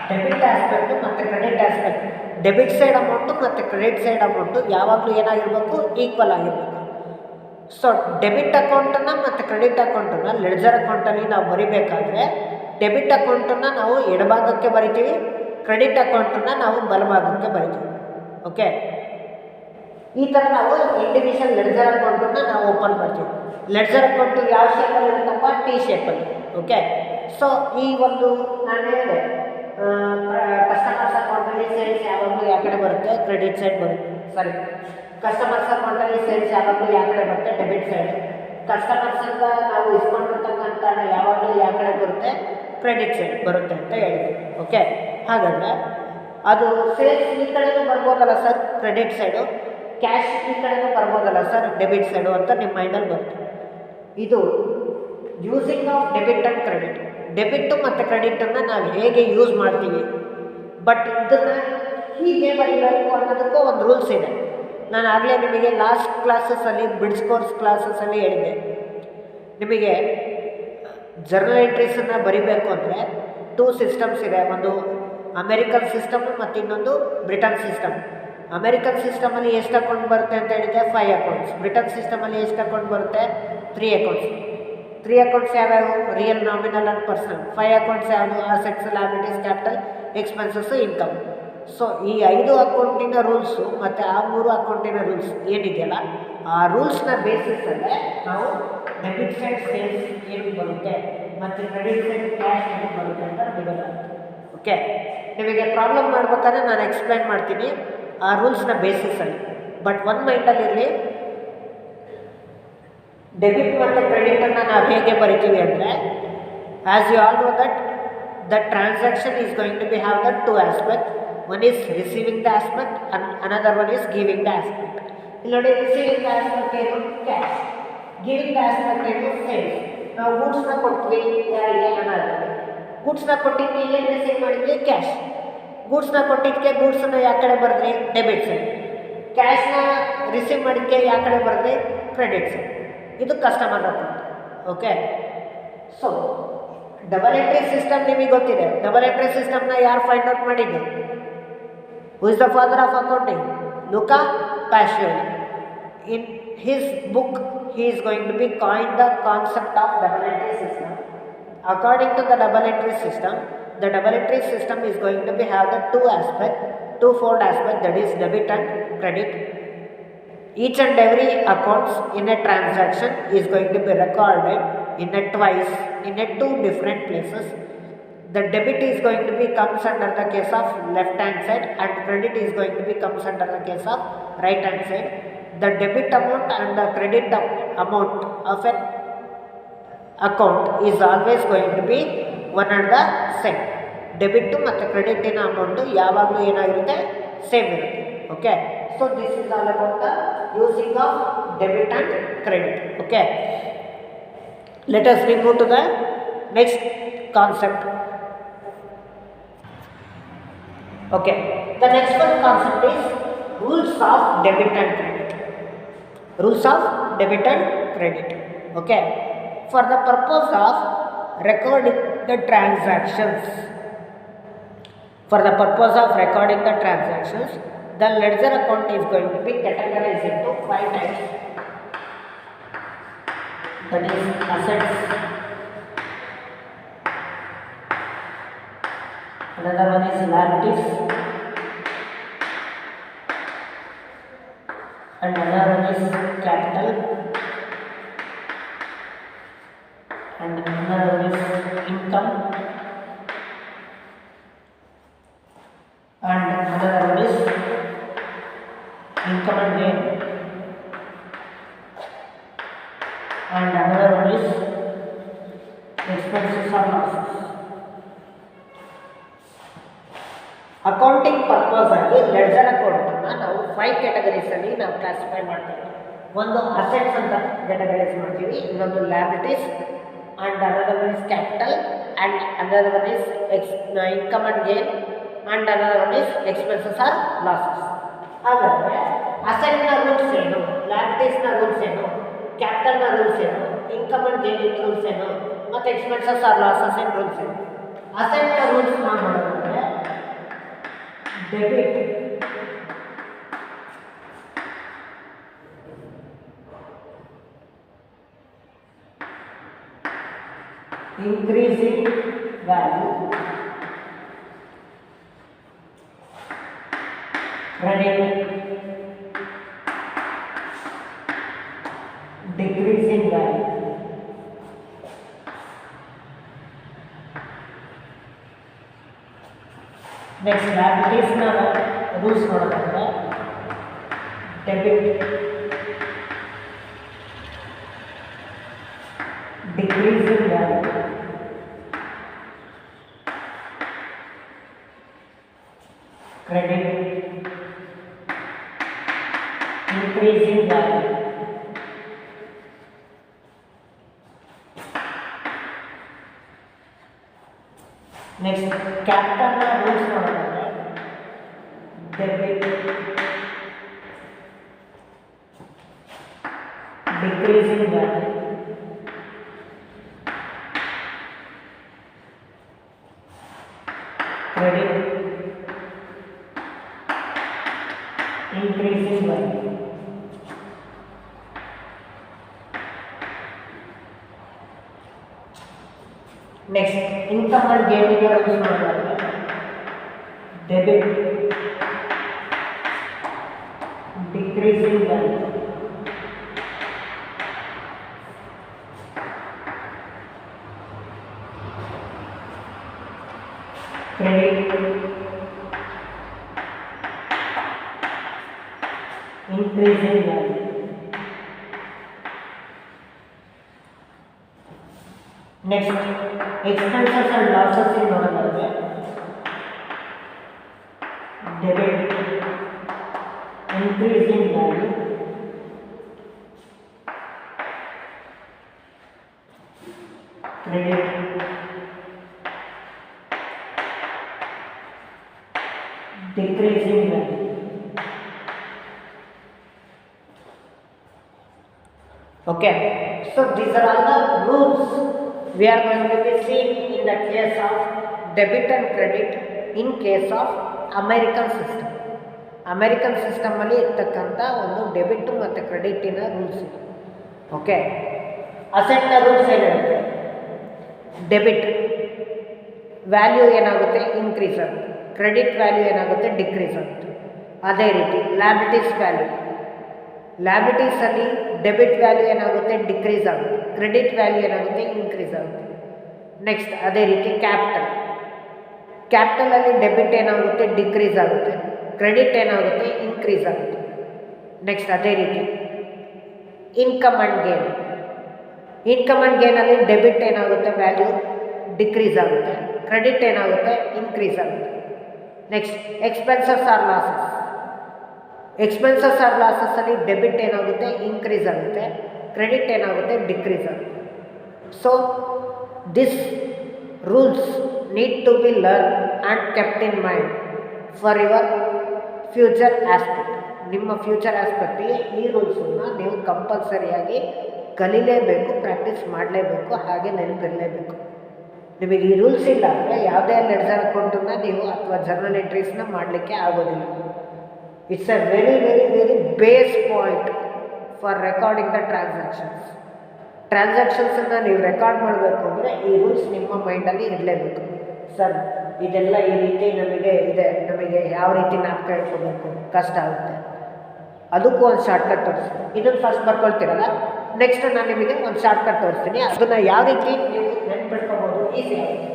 ಡೆಬಿಟ್ ಆಸ್ಪೆಕ್ಟು ಮತ್ತು credit aspect, debit side amount ಮತ್ತು ಕ್ರೆಡಿಟ್ ಸೈಡ್ ಅಮೌಂಟು ಯಾವಾಗಲೂ ಏನಾಗಿರಬೇಕು, ಈಕ್ವಲ್ ಆಗಿರಬೇಕು. ಸೊ ಡೆಬಿಟ್ ಅಕೌಂಟನ್ನು ಮತ್ತು ಕ್ರೆಡಿಟ್ ಅಕೌಂಟನ್ನು ಲೆಡ್ಜರ್ ಅಕೌಂಟಲ್ಲಿ ನಾವು ಬರಿಬೇಕಾದ್ರೆ ಡೆಬಿಟ್ ಅಕೌಂಟನ್ನು ನಾವು ಎಡಭಾಗಕ್ಕೆ ಬರಿತೀವಿ, ಕ್ರೆಡಿಟ್ ಅಕೌಂಟನ್ನು ನಾವು ಬಲಭಾಗಕ್ಕೆ ಬರಿತೀವಿ. ಓಕೆ, ಈ ಥರ ನಾವು ಇಂಡಿವಿಜುವಲ್ ಲೆಡ್ಜರ್ ಅಕೌಂಟನ್ನು ನಾವು ಓಪನ್ ಮಾಡ್ತೀವಿ. ಲೆಡ್ಜರ್ ಅಕೌಂಟು ಯಾವ ಶೇಪಲ್ಲಿ ಇರುತ್ತಪ್ಪ, ಟಿ ಶೇಪಲ್ಲಿ. ಓಕೆ, ಸೊ ಈ ಒಂದು ನಾನು ಹೇಳಿದೆ, ಕಸ್ಟಮರ್ಸ್ ಅಕೌಂಟಲ್ಲಿ ಸೇಲ್ಸ್ ಯಾವಾಗಲೂ ಯಾವ ಕಡೆ ಬರುತ್ತೆ, ಕ್ರೆಡಿಟ್ ಸೈಡ್ ಬರುತ್ತೆ. ಸಾರಿ, ಕಸ್ಟಮರ್ಸ್ ಅಕೌಂಟಲ್ಲಿ ಸೇಲ್ಸ್ ಯಾವಾಗಲೂ ಯಾವ ಕಡೆ ಬರುತ್ತೆ, ಡೆಬಿಟ್ ಸೈಡ್. ಕಸ್ಟಮರ್ಸಿಂದ ನಾವು ಇಸ್ಕೊಂಡಿರ್ತಕ್ಕಂಥ ಯಾವಾಗಲೂ ಯಾವ ಕಡೆ ಬರುತ್ತೆ, ಕ್ರೆಡಿಟ್ ಸೈಡ್ ಬರುತ್ತೆ ಅಂತ ಹೇಳಿದ್ವಿ. ಓಕೆ, ಹಾಗಾದರೆ ಅದು ಸೇಲ್ಸ್ ಈ ಕಡೆನೂ ಬರ್ಬೋದಲ್ಲ ಸರ್, ಕ್ರೆಡಿಟ್ ಸೈಡು, ಕ್ಯಾಶ್ ಈ ಕಡೆನೂ ಬರ್ಬೋದಲ್ಲ ಸರ್, ಡೆಬಿಟ್ ಸೈಡು ಅಂತ ನಿಮ್ಮ ಮೈಂಡಲ್ಲಿ ಬರುತ್ತೆ. ಇದು using of debit and credit. Debit ಮತ್ತು ಕ್ರೆಡಿಟನ್ನು ನಾವು ಹೇಗೆ ಯೂಸ್ ಮಾಡ್ತೀವಿ, ಬಟ್ ಇದನ್ನು ಹೀಗೆ ಬರೀಬೇಕು ಅನ್ನೋದಕ್ಕೂ ಒಂದು ರೂಲ್ಸ್ ಇದೆ. ನಾನು ಆಗಲೇ ನಿಮಗೆ ಲಾಸ್ಟ್ ಕ್ಲಾಸಸ್ಸಲ್ಲಿ ಬ್ರಿಡ್ಜ್ ಕೋರ್ಸ್ ಕ್ಲಾಸಸ್ಸಲ್ಲಿ ಹೇಳಿದ್ದೆ, ನಿಮಗೆ ಜರ್ನಲ್ ಎಂಟ್ರೀಸನ್ನು ಬರಿಬೇಕು ಅಂದರೆ 2 ಸಿಸ್ಟಮ್ಸ್ ಇದೆ. ಒಂದು ಅಮೆರಿಕನ್ ಸಿಸ್ಟಮ್ ಮತ್ತು ಇನ್ನೊಂದು ಬ್ರಿಟನ್ ಸಿಸ್ಟಮ್. ಅಮೆರಿಕನ್ ಸಿಸ್ಟಮಲ್ಲಿ ಎಷ್ಟು ಅಕೌಂಟ್ ಬರುತ್ತೆ ಅಂತ ಹೇಳಿದೆ, 5 ಅಕೌಂಟ್ಸ್. ಬ್ರಿಟನ್ ಸಿಸ್ಟಮಲ್ಲಿ ಎಷ್ಟು ಅಕೌಂಟ್ ಬರುತ್ತೆ, 3 ಅಕೌಂಟ್ಸ್. 3 ಅಕೌಂಟ್ಸ್ ಯಾವ್ಯಾವು, real, nominal and personal. 5 accounts ಯಾವುದು, assets, liabilities, capital, expenses, income. So ಈ 5 ಅಕೌಂಟಿನ ರೂಲ್ಸು ಮತ್ತು ಆ 3 ಅಕೌಂಟಿನ ರೂಲ್ಸ್ ಏನಿದೆಯಲ್ಲ, ಆ ರೂಲ್ಸ್ನ ಬೇಸಿಸಲ್ಲೇ ನಾವು ಡೆಬಿಟ್ ಸೈಡ್ ಸೇಲ್ಸ್ ಏನು ಬರುತ್ತೆ ಮತ್ತು ಕ್ರೆಡಿಟ್ ಸೈಡ್ ಕ್ಯಾಶ್ ಏನು ಬರುತ್ತೆ ಅಂತ ನಮಗೆ. ಓಕೆ, ನಿಮಗೆ ಪ್ರಾಬ್ಲಮ್ ಮಾಡ್ಬೇಕಾದ್ರೆ ನಾನು ಎಕ್ಸ್ಪ್ಲೈನ್ ಮಾಡ್ತೀನಿ ಆ ರೂಲ್ಸ್ನ ಬೇಸಿಸಲ್ಲಿ. ಬಟ್ ಒಂದು ಮೈಂಡಲ್ಲಿರಲಿ, ಡೆಬಿಟ್ ಮತ್ತು ಕ್ರೆಡಿಟನ್ನು ನಾವು ಹೇಗೆ ಬರಿತೀವಿ ಅಂದರೆ, as you all know that the transaction is going to be have the 2 aspect. One is receiving the aspect and another one is giving the aspect. ಇಲ್ಲಿ ನೋಡಿ, ರಿಸೀವಿಂಗ್ ದ ಆಸ್ಪೆಕ್ಟ್ ಏನು, ಕ್ಯಾಶ್. ಗಿವಿಂಗ್ ದ ಆಸ್ಪೆಕ್ಟ್ ಏನು, sales. ನಾವು ಗೂಡ್ಸ್ನ ಕೊಟ್ವಿ ಯಾರಿಗೆ, ಅನಾಥರಿಗೆ. ಗೂಡ್ಸ್ನ ಕೊಟ್ಟಿದ್ದು ಏನು ರಿಸೀವ್ ಮಾಡಿದ್ವಿ, ಕ್ಯಾಶ್. ಗೂಡ್ಸ್ನ ಕೊಟ್ಟಿದ್ದಕ್ಕೆ ಗೂಡ್ಸನ್ನು ಯಾವ ಕಡೆ ಬರೆದ್ರಿ, ಡೆಬಿಟ್ ಸೈಡ್. ಕ್ಯಾಶ್ನ ರಿಸೀವ್ ಮಾಡಿದ್ದಕ್ಕೆ ಯಾವ ಕಡೆ ಬರೆದ್ರಿ, ಕ್ರೆಡಿಟ್ ಸೈಡ್. ಇದು customer account. Okay, so double entry system ನಿಮಗೆ ಗೊತ್ತಿದೆ. ಡಬಲ್ ಎಂಟ್ರಿ ಸಿಸ್ಟಮ್ನ ಯಾರು ಫೈಂಡ್ ಔಟ್ ಮಾಡಿದ್ದು, who is the father of accounting, Luca Pacioli. In his book he is going to be coined the concept of double entry system. According to the double entry system, the double entry system is going to be have the twofold aspect, that is debit and credit. Each and every accounts in a transaction is going to be recorded in a twice in a 2 different places. The debit is going to be comes under the case of left hand side and credit is going to be comes under the case of right hand side. The debit amount and the credit amount of an account is always going to be one and the same. Debit ಮತ್ತು ಕ್ರೆಡಿಟಿನ amount ಯಾವಾಗಲೂ ಏನಾಗಿರುತ್ತೆ, same ಇರುತ್ತೆ. Okay, so this is all about the using of debit and credit. Okay, let us move to the next concept. Okay, the next one concept is rules of debit and credit. Rules of debit and credit. Okay, for the purpose of recording the transactions, the ledger account is going to be categorized into 5 types. That is assets, another one is liabilities, and another one is capital, and another one is income, and another one is income and gain, expenses or losses. Accounting purpose ಆಗಿ ledger ಅಕೌಂಟನ್ನು ನಾವು 5 ಕ್ಯಾಟಗರೀಸಲ್ಲಿ ನಾವು classify ಮಾಡ್ತೀವಿ. ಒಂದು assets ಅಂತ categorise ಮಾಡ್ತೀವಿ, ಇನ್ನೊಂದು liabilities and another one is capital and another one is income and gain and another one is expenses or losses. ಹಾಗಾದರೆ ಅಸೆಟ್ನ ರೂಲ್ಸ್ ಏನು, ಲ್ಯಾಬಿಲಿಟೀಸ್ನ ರೂಲ್ಸ್ ಏನು, ಕ್ಯಾಪಿಟಲ್ನ ರೂಲ್ಸ್ ಏನು, ಇನ್ಕಮ್ ಆ್ಯಂಡ್ ಗೇನ್ ರೂಲ್ಸ್ ಏನು, ಮತ್ತು ಎಕ್ಸ್ಪೆನ್ಸಸ್ ಆರ್ ಲಾಸಸ್ ಏನು ರೂಲ್ಸ್ ಏನು? ಅಸೆಟ್ನ ರೂಲ್ಸ್ ನಾವು ಮಾಡೋದಂದರೆ debit increasing value, credit decreasing value. Next, liabilities na rules ನೋಡೋದಾದ್ರೆ debit decreasing value, credit increasing value. Next, capital na rules ನೋಡೋದಾದ್ರೆ debit decreasing value, credit increasing value. Next, income and gain rules ನೋಡೋದಾದ್ರೆ debit decreasing value, credit increasing value. Next, expenses and losses in ನೋಡೋದಾದ್ರೆ debit increasing value, credit decreasing value. Okay, so these are all the rules we are going to be seeing in the case of debit and credit in case of American system. American ಸಿಸ್ಟಮಲ್ಲಿ ಇರ್ತಕ್ಕಂಥ ಒಂದು debit ಮತ್ತು ಕ್ರೆಡಿಟಿನ rules. Okay, ಅಸೆಟ್ನ rules ಏನಿರುತ್ತೆ, debit value ಏನಾಗುತ್ತೆ, increase ಆಗುತ್ತೆ. Credit value ಏನಾಗುತ್ತೆ, ಡಿಕ್ರೀಸ್ ಆಗುತ್ತೆ. ಅದೇ ರೀತಿ ಲ್ಯಾಬಿಲಿಟೀಸಲ್ಲಿ ಡೆಬಿಟ್ ವ್ಯಾಲ್ಯೂ ಏನಾಗುತ್ತೆ, ಡಿಕ್ರೀಸ್ ಆಗುತ್ತೆ. ಕ್ರೆಡಿಟ್ ವ್ಯಾಲ್ಯೂ ಏನಾಗುತ್ತೆ, ಇನ್ಕ್ರೀಸ್ ಆಗುತ್ತೆ. ನೆಕ್ಸ್ಟ್ ಅದೇ ರೀತಿ ಕ್ಯಾಪಿಟಲಲ್ಲಿ ಡೆಬಿಟ್ ಏನಾಗುತ್ತೆ, ಡಿಕ್ರೀಸ್ ಆಗುತ್ತೆ. ಕ್ರೆಡಿಟ್ ಏನಾಗುತ್ತೆ, ಇನ್ಕ್ರೀಸ್ ಆಗುತ್ತೆ. ನೆಕ್ಸ್ಟ್ ಅದೇ ರೀತಿ ಇನ್ಕಮ್ ಆ್ಯಂಡ್ ಗೇನಲ್ಲಿ ಡೆಬಿಟ್ ಏನಾಗುತ್ತೆ, ವ್ಯಾಲ್ಯೂ ಡಿಕ್ರೀಸ್ ಆಗುತ್ತೆ. ಕ್ರೆಡಿಟ್ ಏನಾಗುತ್ತೆ, ಇನ್ಕ್ರೀಸ್ ಆಗುತ್ತೆ. ನೆಕ್ಸ್ಟ್ ಎಕ್ಸ್ಪೆನ್ಸಸ್ ಆರ್ ಲಾಸಸ್ಸಲ್ಲಿ ಡೆಬಿಟ್ ಏನಾಗುತ್ತೆ, ಇನ್ಕ್ರೀಸ್ ಆಗುತ್ತೆ. ಕ್ರೆಡಿಟ್ ಏನಾಗುತ್ತೆ, ಡಿಕ್ರೀಸ್ ಆಗುತ್ತೆ. So this rules need to be learn and kept in mind for your future aspect. ನಿಮ್ಮ ಫ್ಯೂಚರ್ ಆಸ್ಪೆಕ್ಟಿಗೆ ಈ ರೂಲ್ಸನ್ನು ನೀವು ಕಂಪಲ್ಸರಿಯಾಗಿ ಕಲೀಲೇಬೇಕು, ಪ್ರಾಕ್ಟೀಸ್ ಮಾಡಲೇಬೇಕು, ಹಾಗೆ ನೆನಪಿರಲೇಬೇಕು. ನಿಮಗೆ ಈ ರೂಲ್ಸ್ ಇಲ್ಲ ಅಂದರೆ ಯಾವುದೇ ಲೆಡ್ಜರ್ ಅಕೌಂಟನ್ನು ನೀವು ಅಥವಾ ಜರ್ನಲ್ ಎಂಟ್ರೀಸ್ನ ಮಾಡಲಿಕ್ಕೆ ಆಗೋದಿಲ್ಲ. It's a very very very base point for recording the ಟ್ರಾನ್ಸಾಕ್ಷನ್ಸನ್ನು ನೀವು ರೆಕಾರ್ಡ್ ಮಾಡಬೇಕು ಅಂದರೆ ಈ ರೂಲ್ಸ್ ನಿಮ್ಮ ಮೈಂಡಲ್ಲಿ ಇರಲೇಬೇಕು. ಸರ್ ಇದೆಲ್ಲ ಈ ರೀತಿ ನಮಗೆ ಯಾವ ರೀತಿ ಜ್ಞಾಪಕ ಇಟ್ಕೋಬೇಕು, ಕಷ್ಟ ಆಗುತ್ತೆ. ಅದಕ್ಕೂ ಒಂದು ಶಾರ್ಟ್ಕಟ್ ತೋರಿಸ್ತೀನಿ. ಇದನ್ನು ಫಸ್ಟ್ ಬರ್ಕೊಳ್ತೀರಲ್ಲ, ನೆಕ್ಸ್ಟ್ ನಾನು ನಿಮಗೆ ಒಂದು ಶಾರ್ಟ್ಕಟ್ ತೋರಿಸ್ತೀನಿ. ಅದನ್ನು ಯಾವ ರೀತಿ ನೀವು ನೆನ್ಪಿಟ್ಕೋಬೋದು ಈಸಿ ಆಗುತ್ತೆ.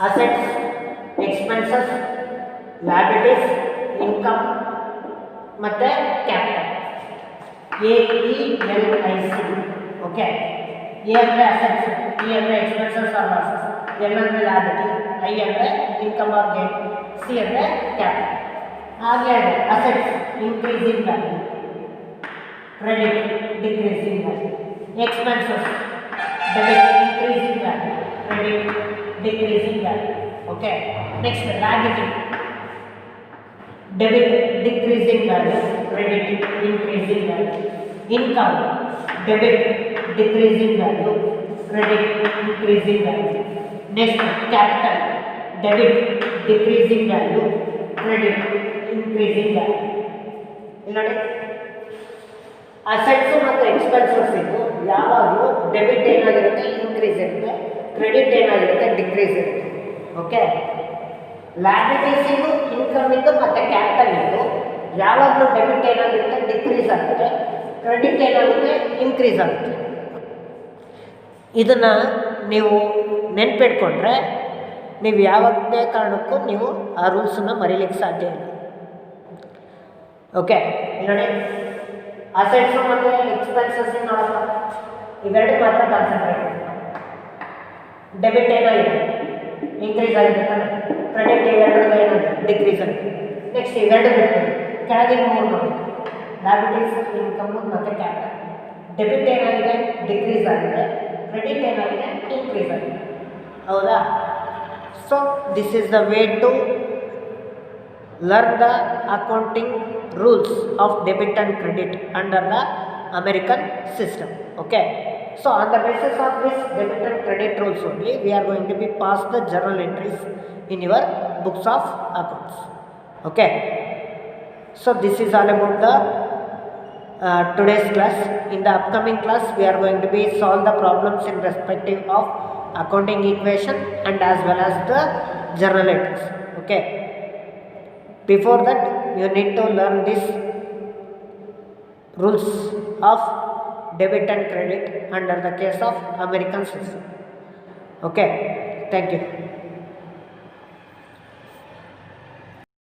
assets, expenses, liabilities, income ಮತ್ತೆ ಕ್ಯಾಪಿಟಲ್ AELIC. ಓಕೆ, ಎ ಅಂದರೆ ಅಸೆಟ್ಸ್, ಇ ಅಂದರೆ ಎಕ್ಸ್ಪೆನ್ಸಸ್ ಆರ್ ಲಾಸಸ್, ಎಲ್ ಅಂದರೆ ಲಾಯಬಿಲಿಟಿ, ಐ ಅಂದರೆ ಇನ್ಕಮ್ ಆರ್ ಗೇನ್, ಸಿ ಅಂದರೆ ಕ್ಯಾಪಿಟಲ್. ಹಾಗೆ assets increasing value, credit decreasing value, expenses debit increasing value, credit decreasing value. Okay, next liability debit decreasing value, credit increasing value, income debit decreasing value, credit increasing value. Next, capital debit decreasing value, credit increasing value. ನೋಡಿ, assets ಮತ್ತು expenses ಇದು ಯಾವಾಗಲೂ debit ಏನಾಗಿರುತ್ತೆ increase ಇರುತ್ತೆ, credit ಏನಾಗಿರುತ್ತೆ decrease ಇರುತ್ತೆ. Okay, liabilities ಇದು income ಇದ್ದು ಮತ್ತು ಕ್ಯಾಪಿಟಲ್ ಇದ್ದು ಯಾವಾಗಲೂ ಡೆಬಿಟ್ ಏನಾಗುತ್ತೆ ಡಿಕ್ರೀಸ್ ಆಗುತ್ತೆ, ಕ್ರೆಡಿಟ್ ಏನಾಗುತ್ತೆ ಇನ್ಕ್ರೀಸ್ ಆಗುತ್ತೆ. ಇದನ್ನು ನೀವು ನೆನ್ಪಿಟ್ಕೊಂಡ್ರೆ ನೀವು ಯಾವುದೇ ಕಾರಣಕ್ಕೂ ನೀವು ಆ ರೂಲ್ಸನ್ನು ಮರೀಲಿಕ್ಕೆ ಸಾಧ್ಯ ಇಲ್ಲ. ಓಕೆ, ನೋಡಿ, ಅಸೆಟ್ಸು ಮತ್ತು ಎಕ್ಸ್ಪೆನ್ಸಸ್ ನೋಡೋಣ, ಇವೆರಡು ಮಾತ್ರ ಕಾನ್ಸಂಟ್ರೇಟ್. ಡೆಬಿಟ್ ಏನಾಗಿದೆ ಇನ್ಕ್ರೀಸ್ ಆಗಿದೆ ತಾನೆ, ಕ್ರೆಡಿಟ್ ಇವೆರಡು ಏನಾಗಿದೆ ಡಿಕ್ರೀಸ್ ಆಗಿದೆ. ನೆಕ್ಸ್ಟ್ ಇವೆರಡು ಬಿಟ್ಟು ಕೆಳಗಿನ ಮೂರು ನೋಡಿ, ಲಯಬಿಲಿಟೀಸ್, ಇನ್ಕಮ್ ಮತ್ತು ಕ್ಯಾಪಿಟಲ್. ಡೆಬಿಟ್ ಏನಾಗಿದೆ ಡಿಕ್ರೀಸ್ ಆಗಿದೆ, ಕ್ರೆಡಿಟ್ ಏನಾಗಿದೆ ಇನ್ಕ್ರೀಸ್ ಆಗಿದೆ. ಹೌದಾ? So this is the way to learn the accounting rules of debit and credit under the American system. Okay, so on the basis of this debit and credit rules only we are going to be pass the journal entries in your books of accounts. Okay, so this is all about the today's class. In the upcoming class we are going to be solve the problems in respective of accounting equation and as well as the journal entries. Okay, before that you need to learn these rules of debit and credit under the case of American system. Okay, thank you.